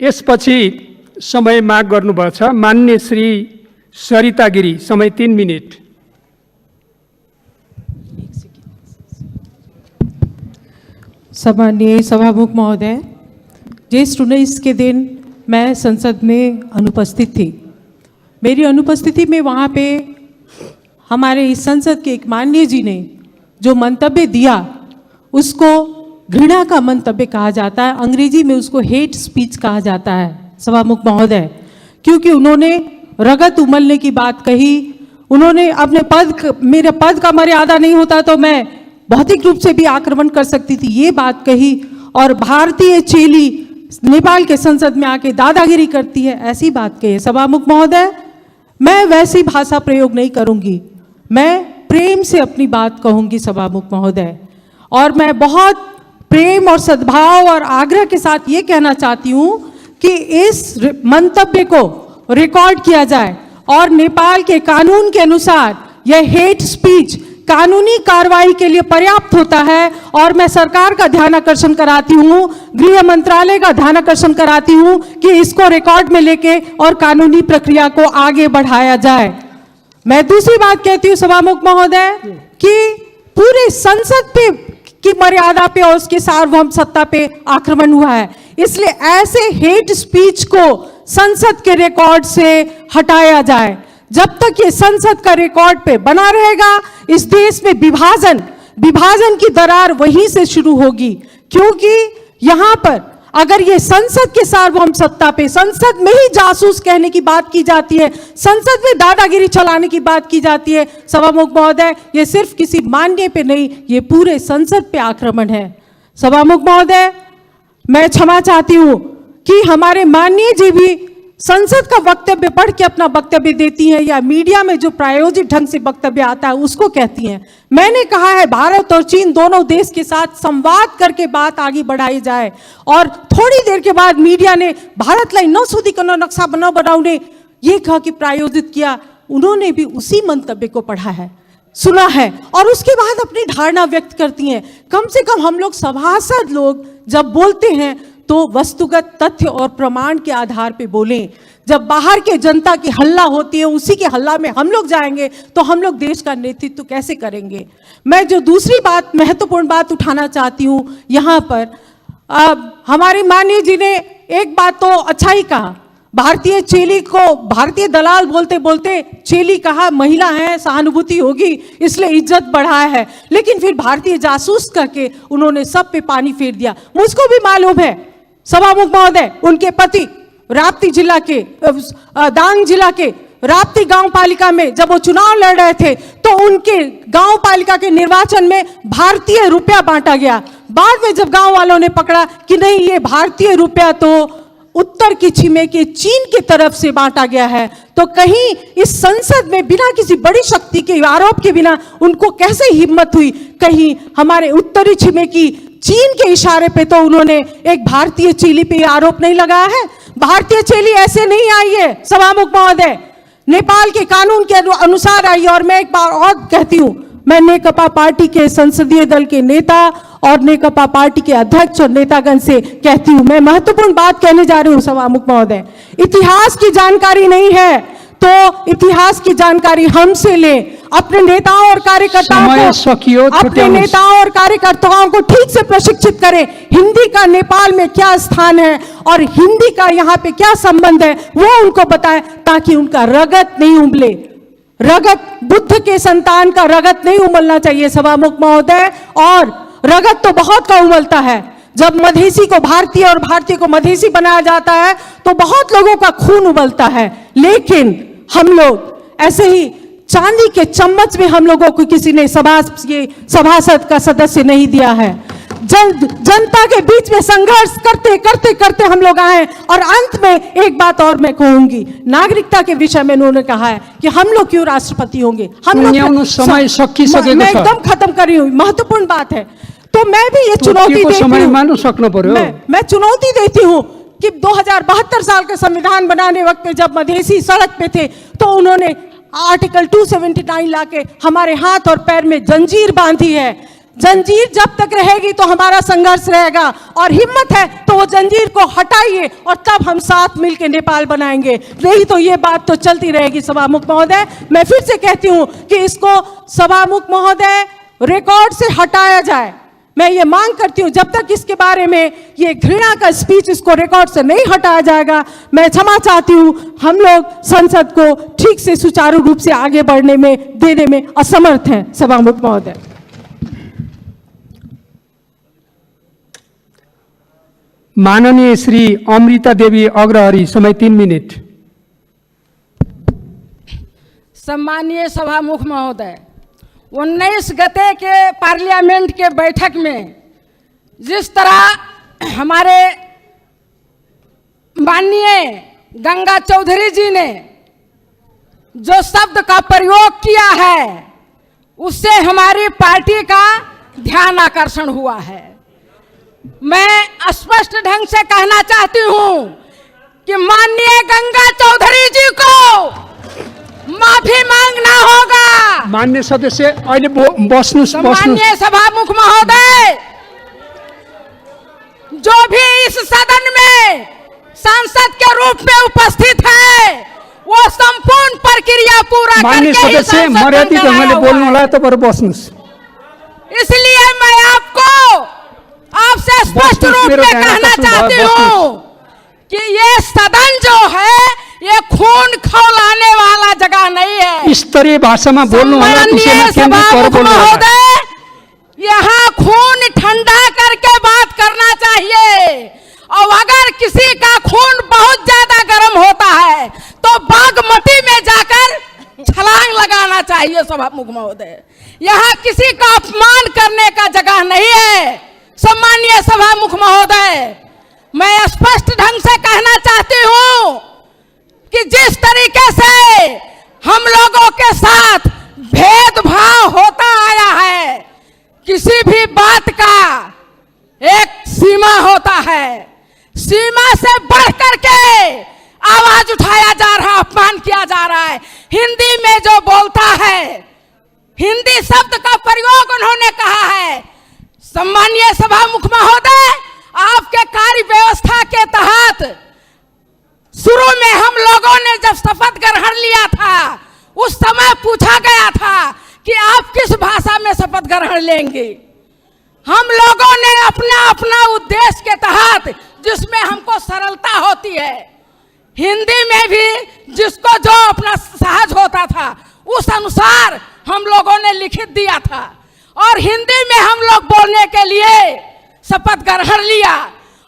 यसपछि समय माग गर्नुभएको छ। मान्य श्री सरिता गिरी, समय 3 मिनट। सम्माननीय सभामुख महोदय, ज्येष्ठ 19 के दिन मैं संसद में अनुपस्थित थी। मेरी अनुपस्थिति में वहाँ पे हमारे इस संसद के एक माननीय जी ने जो मंतव्य दिया उसको घृणा का मंतव्य कहा जाता है, अंग्रेजी में उसको हेट स्पीच कहा जाता है सभामुख महोदय, क्योंकि उन्होंने रगत उमलने की बात कही। उन्होंने अपने मेरे पद का मर्यादा नहीं होता तो मैं भौतिक रूप से भी आक्रमण कर सकती थी, ये बात कही। और भारतीय चेली नेपाल के संसद में आके दादागिरी करती है, ऐसी बात कही। सभामुख महोदय, मैं वैसी भाषा प्रयोग नहीं करूंगी, मैं प्रेम से अपनी बात कहूंगी सभामुख महोदय। और मैं बहुत प्रेम और सद्भाव और आग्रह के साथ ये कहना चाहती हूँ कि इस मंतव्य को रिकॉर्ड किया जाए और नेपाल के कानून के अनुसार यह हेट स्पीच कानूनी कार्रवाई के लिए पर्याप्त होता है। और मैं सरकार का ध्यान आकर्षण कराती हूँ, गृह मंत्रालय का ध्यान आकर्षण कराती हूँ कि इसको रिकॉर्ड में लेके और कानूनी प्रक्रिया को आगे बढ़ाया जाए। मैं दूसरी बात कहती हूँ सभामुख महोदय कि पूरे संसद पे की मर्यादा पे और उसके सार्वभौम सत्ता पे आक्रमण हुआ है, इसलिए ऐसे हेट स्पीच को संसद के रिकॉर्ड से हटाया जाए। जब तक ये संसद का रिकॉर्ड पे बना रहेगा, इस देश में विभाजन की दरार वहीं से शुरू होगी। क्योंकि यहां पर अगर ये संसद के सार्वभौम सत्ता पे, संसद में ही जासूस कहने की बात की जाती है, संसद में दादागिरी चलाने की बात की जाती है, सभामुख महोदय, ये सिर्फ किसी माननीय पे नहीं, ये पूरे संसद पे आक्रमण है। सभामुख महोदय, मैं क्षमा चाहती हूं कि हमारे माननीय जी भी संसद का वक्तव्य पढ़ के अपना वक्तव्य देती हैं या मीडिया में जो प्रायोजित ढंग से वक्तव्य आता है उसको कहती हैं। मैंने कहा है भारत और चीन दोनों देश के साथ संवाद करके बात आगे बढ़ाई जाए। और थोड़ी देर के बाद मीडिया ने भारतलाई नसोधिकन नक्शा बनाउने ये कहा कि प्रायोजित किया। उन्होंने भी उसी मंतव्य को पढ़ा है, सुना है और उसके बाद अपनी धारणा व्यक्त करती हैं। कम से कम हम लोग सभासद लोग जब बोलते हैं तो वस्तुगत तथ्य और प्रमाण के आधार पे बोलें। जब बाहर के जनता की हल्ला होती है, उसी के हल्ला में हम लोग जाएंगे तो हम लोग देश का नेतृत्व कैसे करेंगे। मैं जो दूसरी बात, महत्वपूर्ण बात उठाना चाहती हूँ यहाँ पर, हमारे माननीय जी ने एक बात तो अच्छा ही कहा, भारतीय चेली को भारतीय दलाल बोलते बोलते चेली कहा, महिला है सहानुभूति होगी इसलिए इज्जत बढ़ाया है, लेकिन फिर भारतीय जासूस करके उन्होंने सब पे पानी फेर दिया। मुझको भी मालूम है सभामुख महोदय, उनके पति राप्ती जिला के दांग जिला के राप्ती गांव पालिका में जब वो चुनाव लड़ रहे थे तो उनके गांव पालिका के निर्वाचन में भारतीय रुपया बांटा गया। बाद में जब गांव वालों ने पकड़ा कि नहीं ये भारतीय रुपया तो उत्तर की छिमे के चीन की तरफ से बांटा गया है, तो कहीं इस संसद में बिना किसी बड़ी शक्ति के आरोप के बिना उनको कैसे हिम्मत हुई, कहीं हमारे उत्तरी छिमे की चीन के इशारे पे तो उन्होंने एक भारतीय चेली पे आरोप नहीं लगाया है। भारतीय चेली ऐसे नहीं आई है सभामुख महोदय, नेपाल के कानून के अनुसार आई। और मैं एक बार और कहती हूँ, मैं नेकपा पार्टी के संसदीय दल के नेता और नेकपा पार्टी के अध्यक्ष और नेतागण से कहती हूँ, मैं महत्वपूर्ण बात कहने जा रही हूँ सभामुख महोदय। इतिहास की जानकारी नहीं है तो इतिहास की जानकारी हमसे लें। अपने नेताओं और कार्यकर्ताओं को ठीक से प्रशिक्षित करें। हिंदी का नेपाल में क्या स्थान है और हिंदी का यहाँ पे क्या संबंध है वो उनको बताएं, ताकि उनका रगत नहीं उमले। रगत, बुद्ध के संतान का रगत नहीं उमलना चाहिए सभामुख महोदय। और रगत तो बहुत का उमलता है, जब मधेसी को भारतीय और भारतीय को मधेसी बनाया जाता है तो बहुत लोगों का खून उबलता है, लेकिन हम लोग ऐसे ही चांदी के चम्मच में हम लोगों को किसी ने सभासद का सदस्य नहीं दिया है। जनता के बीच में संघर्ष करते करते करते हम लोग आए। और अंत में एक बात और मैं कहूंगी, नागरिकता के विषय में उन्होंने कहा है कि हम लोग क्यों राष्ट्रपति होंगे, हम लोग समय मैं एकदम खत्म कर रही हूँ, महत्वपूर्ण बात है। तो मैं भी ये चुनौती देती हूँ, मैं चुनौती देती हूँ कि 2072 साल का संविधान बनाने वक्त में जब मधेसी सड़क पे थे तो उन्होंने आर्टिकल 279 लाके हमारे हाथ और पैर में जंजीर बांधी है। जंजीर जब तक रहेगी तो हमारा संघर्ष रहेगा, और हिम्मत है तो वो जंजीर को हटाइए और तब हम साथ मिलकर नेपाल बनाएंगे। नहीं तो ये बात तो चलती रहेगी। सभामुख महोदय, मैं फिर से कहती हूँ कि इसको सभामुख महोदय रिकॉर्ड से हटाया जाए। मैं ये मांग करती हूँ जब तक इसके बारे में ये घृणा का स्पीच इसको रिकॉर्ड से नहीं हटाया जाएगा, मैं क्षमा चाहती हूँ। हम लोग संसद को ठीक से सुचारू रूप से आगे बढ़ने में देने में असमर्थ हैं। सभामुख महोदय। माननीय श्री अमृता देवी अग्रहरी, समय 3 मिनट। सम्मानीय सभामुख महोदय, 19 गते के पार्लियामेंट के बैठक में जिस तरह हमारे माननीय गंगा चौधरी जी ने जो शब्द का प्रयोग किया है उससे हमारी पार्टी का ध्यान आकर्षण हुआ है। मैं स्पष्ट ढंग से कहना चाहती हूं कि माननीय गंगा चौधरी जी को माफी मांगना होगा। मान्य सदस्य अहिले बस्नुस्। माननीय सभामुख महोदय, जो भी इस सदन में सांसद के रूप में उपस्थित है वो संपूर्ण प्रक्रिया पूरा मान्य करके ही सदस्य सांसद मर्यादित बनकर ढंगले आया हुआ बोल्नु है। होला, तपाईहरु बस्नुस्। इसलिए मैं आपसे स्पष्ट बस्नुस्, रूप मेरो में ध्यान कहना आकर्षण चाहती भयो, हूँ कि ये सदन जो है ये खून खौलाने वाला जगह नहीं है। स्तरीय भाषामा बोल्नु होला, सम्माननीय विषयमा केन्द्रित भएर सभामुख बोल्नु होला। महोदय, यहाँ खून ठंडा करके बात करना चाहिए, और अगर किसी का खून बहुत ज्यादा गर्म होता है तो बागमती में जाकर छलांग लगाना चाहिए। सभामुख महोदय, यहाँ किसी का अपमान करने का जगह नहीं है। सम्मानीय सभामुख महोदय, मैं स्पष्ट ढंग से कहना चाहती हूँ कि जिस तरीके से हम लोगों के साथ भेदभाव होता आया है, किसी भी बात का एक सीमा होता है, सीमा से बढ़ करके आवाज उठाया जा रहा, अपमान किया जा रहा है। हिंदी में जो बोलता है, हिंदी शब्द का प्रयोग उन्होंने कहा है। सम्मानीय सभामुख महोदय, आपके कार्य व्यवस्था के तहत शुरू में हम लोगों ने जब शपथ ग्रहण लिया था उस समय पूछा गया था कि आप किस भाषा में शपथ ग्रहण लेंगे। हम लोगों ने अपना अपना उद्देश्य के तहत, जिसमें हमको सरलता होती है, हिंदी में भी जिसको जो अपना सहज होता था उस अनुसार हम लोगों ने लिखित दिया था, और हिंदी में हम लोग बोलने के लिए शपथ ग्रहण लिया।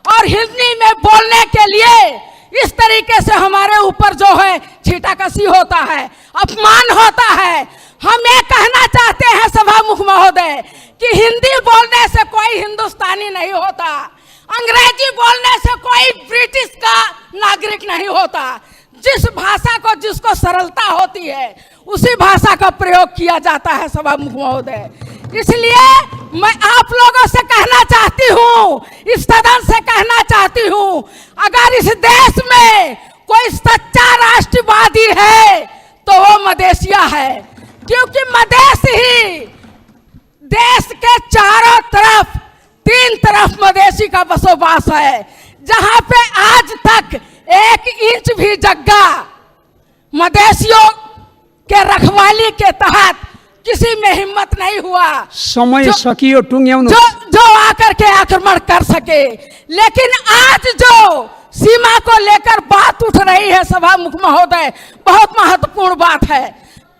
और हिंदी में बोलने के लिए इस तरीके से हमारे ऊपर जो है छीटाकशी होता है, अपमान होता है। हम ये कहना चाहते हैं सभामुख महोदय कि हिंदी बोलने से कोई हिंदुस्तानी नहीं होता, अंग्रेजी बोलने से कोई ब्रिटिश का नागरिक नहीं होता। जिस भाषा को जिसको सरलता होती है उसी भाषा का प्रयोग किया जाता है सभामुख महोदय। इसलिए मैं आप लोगों से कहना चाहती हूँ, इस सदन से कहना चाहती हूँ, अगर इस देश में कोई सच्चा राष्ट्रवादी है तो वो मदेशिया है, क्योंकि मदेश ही देश के चारों तरफ, 3 तरफ मदेशी का बसोबास है, जहां पे आज तक 1 इंच भी जगह मदेशियों के रखवाली के तहत किसी में हिम्मत नहीं हुआ समय सकियो, टुंग्याउनु। जो आकर के आक्रमण कर सके। लेकिन आज जो सीमा को लेकर बात उठ रही है सभामुख महोदय, बहुत महत्वपूर्ण बात है।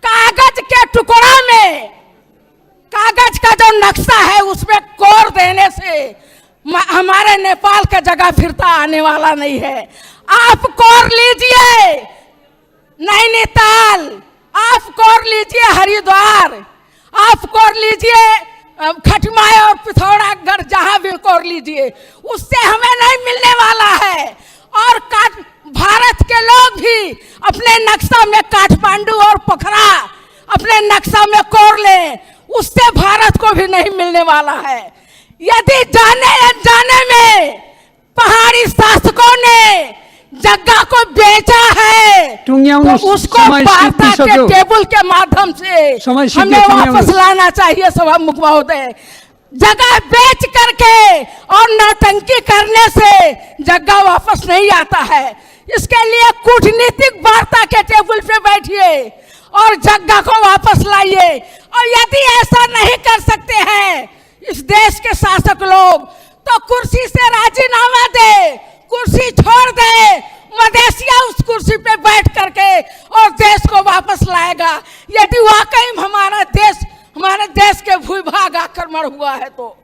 कागज के टुकड़ा में, कागज का जो नक्शा है उसमें कोर देने से हमारे नेपाल का जगह फिरता आने वाला नहीं है। आप कोर लीजिए नैनीताल, आप कोर लीजिए हरिद्वार, आप कोर लीजिए खटमाय और पिथौरागढ़, जहां भी कोर लीजिए, उससे हमें नहीं मिलने वाला है। और भारत के लोग भी अपने नक्शा में काठमांडू और पोखरा अपने नक्शा में कोर लें, उससे भारत को भी नहीं मिलने वाला है। यदि जाने अनजाने में पहाड़ी शासकों ने जगह को बेचा है तो उसको वार्ता के टेबल के माध्यम से हमें वापस लाना चाहिए सभामुख महोदय। जगह बेच करके और नौटंकी करने से जगह वापस नहीं आता है। इसके लिए कूटनीतिक वार्ता के टेबल पे बैठिए और जगह को वापस लाइए। और यदि ऐसा नहीं कर सकते हैं इस देश के शासक लोग, तो कुर्सी से राजीनामा दे, कुर्सी छोड़ दे। मदेशिया उस कुर्सी पे बैठ करके और देश को वापस लाएगा। यदि वाकई हमारे देश के भूभाग आक्रमण हुआ है तो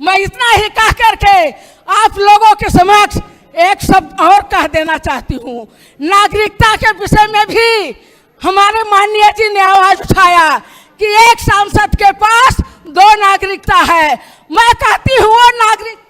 मैं इतना ही कह करके आप लोगों के समक्ष एक शब्द और कह देना चाहती हूँ। नागरिकता के विषय में भी हमारे माननीय जी ने आवाज उठाया कि एक सांसद के पास 2 नागरिकता है। मैं कहती हूँ वो नागरिकता